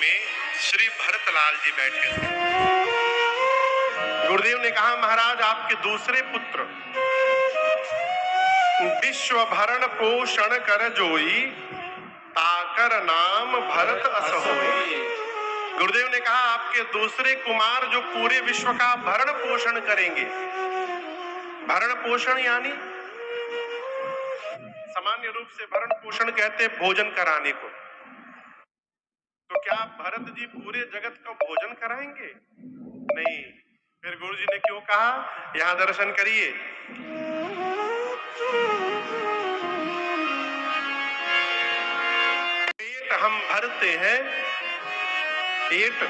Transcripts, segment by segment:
में श्री भरतलाल जी बैठे थे। गुरुदेव ने कहा, महाराज आपके दूसरे पुत्र विश्व भरण पोषण कर जोई, ताकर नाम भरत अस होई। गुरुदेव ने कहा, आपके दूसरे कुमार जो पूरे विश्व का भरण पोषण करेंगे। भरण पोषण यानी सामान्य रूप से भरण पोषण कहते भोजन कराने को। तो क्या भरत जी पूरे जगत का भोजन कराएंगे? नहीं। फिर गुरु जी ने क्यों कहा? यहां दर्शन करिए। पेट हम भरते हैं, पेट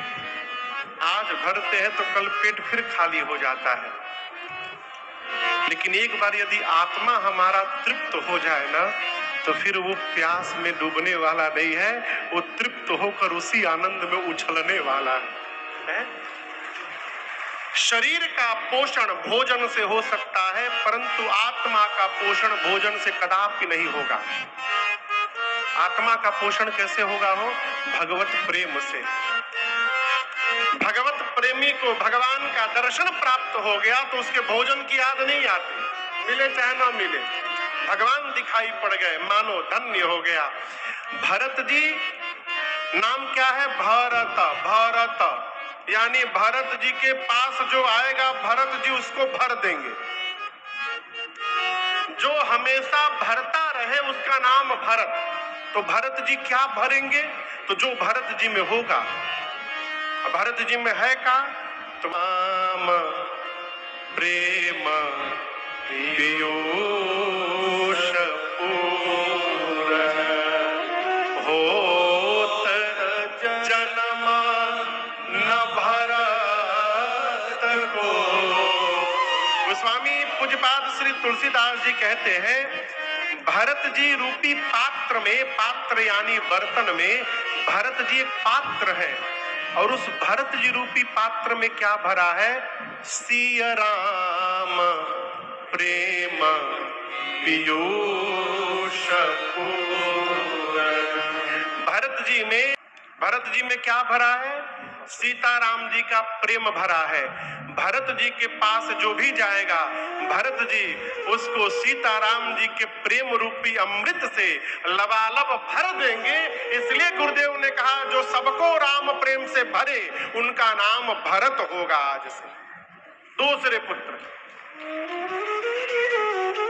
आज भरते हैं तो कल पेट फिर खाली हो जाता है। लेकिन एक बार यदि आत्मा हमारा तृप्त हो जाए ना, तो फिर वो प्यास में डूबने वाला नहीं है, वो तृप्त होकर उसी आनंद में उछलने वाला है। शरीर का पोषण भोजन से हो सकता है, परंतु आत्मा का पोषण भोजन से कदापि नहीं होगा। आत्मा का पोषण कैसे होगा? हो भगवत प्रेम से। भगवत प्रेमी को भगवान का दर्शन प्राप्त हो गया तो उसके भोजन की याद नहीं आती, मिले चाहे ना मिले, भगवान दिखाई पड़ गए, मानो धन्य हो गया। भरत जी नाम क्या है? भरत। भरत यानी भरत जी के पास जो आएगा भरत जी उसको भर देंगे। जो हमेशा भरता रहे उसका नाम भरत। तो भरत जी क्या भरेंगे? तो जो भरत जी में होगा। भरत जी में है का? तो नाम प्रेम पीयूष पूरन होत जन्म न भरत को। गोस्वामी पूज्यपाद श्री तुलसीदास जी कहते हैं, भरत जी रूपी पात्र में, पात्र यानी बर्तन में भरत जी एक पात्र है, और उस भरत जी रूपी पात्र में क्या भरा है? सिया राम प्रेम पीयूष पूरन। भरत जी में क्या भरा है? सीताराम जी का प्रेम भरा है। भरत जी के पास जो भी जाएगा, भरत जी उसको सीताराम जी के प्रेम रूपी अमृत से लबालब भर देंगे। इसलिए गुरुदेव ने कहा, जो सबको राम प्रेम से भरे उनका नाम भरत होगा आज से। दूसरे पुत्र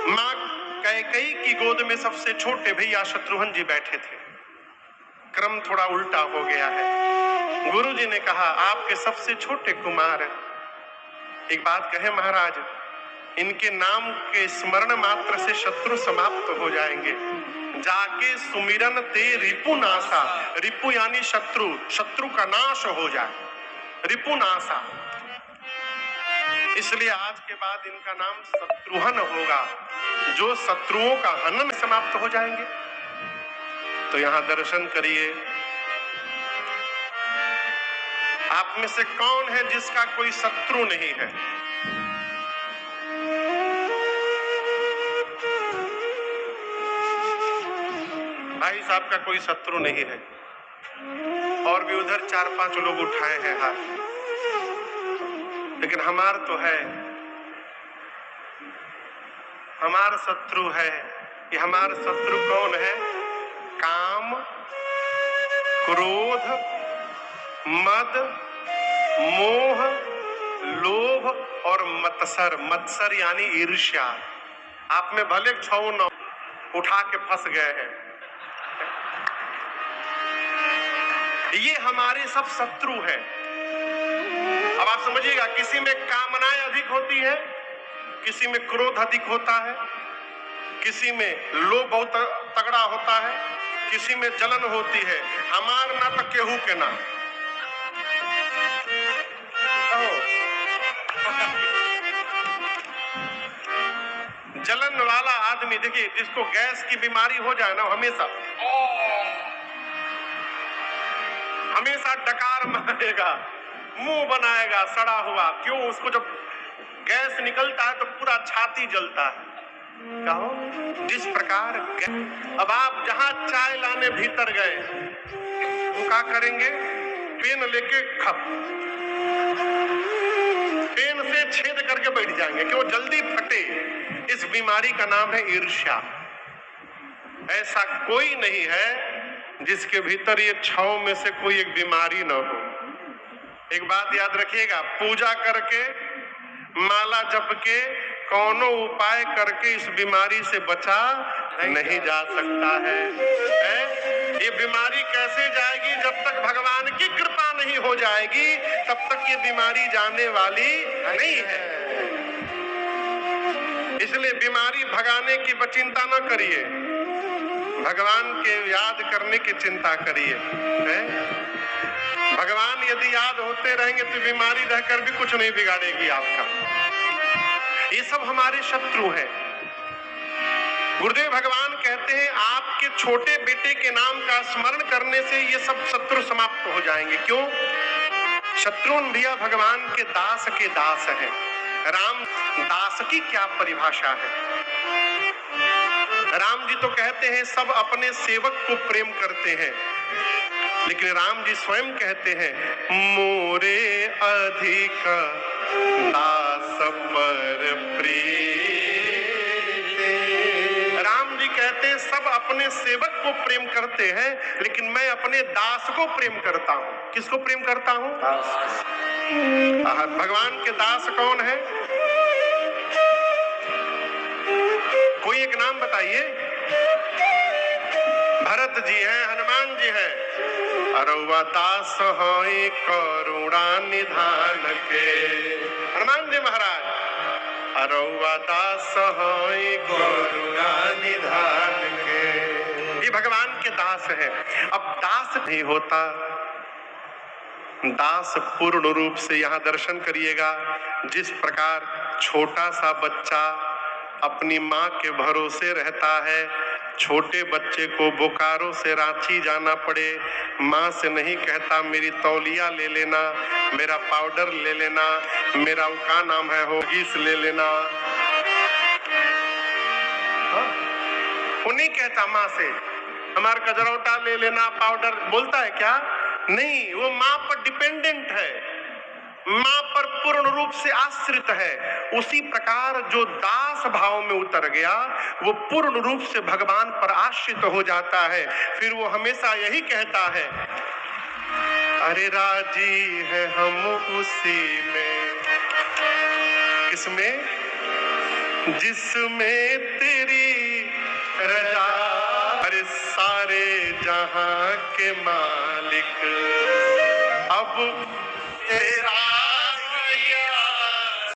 मां कैकेयी की गोद में सबसे छोटे भैया शत्रुघ्न जी बैठे थे। क्रम थोड़ा उल्टा हो गया है। गुरु जी ने कहा, आपके सबसे छोटे कुमार एक बात कहे महाराज, इनके नाम के स्मरण मात्र से शत्रु समाप्त हो जाएंगे। जाके सुमिरन ते रिपु नासा। रिपु यानी शत्रु, शत्रु का नाश हो जाए, रिपु नासा। इसलिए आज के बाद इनका नाम शत्रुघ्न होगा, जो शत्रुओं का हनन समाप्त हो जाएंगे। तो यहां दर्शन करिए, आप में से कौन है जिसका कोई शत्रु नहीं है? भाई साहब का कोई शत्रु नहीं है। और भी उधर 4-5 लोग उठाए हैं हाथ, लेकिन हमार तो है। हमार शत्रु है। ये हमार शत्रु कौन है? काम, क्रोध, मद, मोह, लोभ और मत्सर। मत्सर यानी ईर्ष्या। आप में भले 6-9 उठा के फंस गए हैं। ये हमारे सब शत्रु हैं। अब आप समझिएगा, किसी में कामनाएं अधिक होती है, किसी में क्रोध अधिक होता है, किसी में लोभ बहुत तगड़ा होता है, किसी में जलन होती है। हमार ना तो केहू के ना। जलन वाला आदमी देखिए, जिसको गैस की बीमारी हो जाए ना, हमेशा डकार मारेगा, मुंह बनाएगा सड़ा हुआ। क्यों? उसको जब गैस निकलता है तो पूरा छाती जलता है। कहो जिस प्रकार। अब आप जहां चाय लाने भीतर गए, वो क्या करेंगे? पेन लेके खप, पेन से छेद करके बैठ जाएंगे कि वो जल्दी फटे। इस बीमारी का नाम है ईर्ष्या। ऐसा कोई नहीं है जिसके भीतर ये 6 में से कोई एक बीमारी न हो। एक बात याद रखिएगा, पूजा करके, माला जप के, कौनो उपाय करके इस बीमारी से बचा नहीं जा सकता है। ये बीमारी कैसे जाएगी? जब तक भगवान की कृपा नहीं हो जाएगी तब तक ये बीमारी जाने वाली नहीं है। इसलिए बीमारी भगाने की चिंता न करिए, भगवान के याद करने की चिंता करिए। भगवान यदि याद होते रहेंगे तो बीमारी रहकर भी कुछ नहीं बिगाड़ेगी आपका। ये सब हमारे शत्रु हैं। गुरुदेव भगवान कहते हैं आपके छोटे बेटे के नाम का स्मरण करने से ये सब शत्रु समाप्त हो जाएंगे। क्यों? शत्रु भैया भगवान के दास हैं। राम दास की क्या परिभाषा है? राम जी तो कहते हैं सब अपने सेवक को प्रेम करते हैं, लेकिन राम जी स्वयं कहते हैं मोरे अधिक दास पर प्रीति। राम जी कहते हैं सब अपने सेवक को प्रेम करते हैं, लेकिन मैं अपने दास को प्रेम करता हूं। किसको प्रेम करता हूं? भगवान के दास कौन है? कोई एक नाम बताइए। भरत जी हैं, हनुमान जी हैं। अरवा दास होई करुणा निधान के। हनुमान जी महाराज अरवा दास होई करुणा निधान के। ये भगवान के दास है। अब दास नहीं होता, दास पूर्ण रूप से यहाँ दर्शन करिएगा। जिस प्रकार छोटा सा बच्चा अपनी माँ के भरोसे रहता है, छोटे बच्चे को बोकारो से रांची जाना पड़े, माँ से नहीं कहता मेरी तौलिया ले लेना, मेरा पाउडर ले लेना, मेरा का नाम है होगीस ले लेना, वो नहीं कहता माँ से हमारा कजरौटा ले लेना, पाउडर। बोलता है क्या? नहीं, वो माँ पर डिपेंडेंट है, माँ पर पूर्ण रूप से आश्रित है। उसी प्रकार जो दास भाव में उतर गया वो पूर्ण रूप से भगवान पर आश्रित हो जाता है। फिर वो हमेशा यही कहता है अरे राजी है हम उसी में। किसमें? जिसमें तेरी रजा। अरे सारे जहां के मालिक अब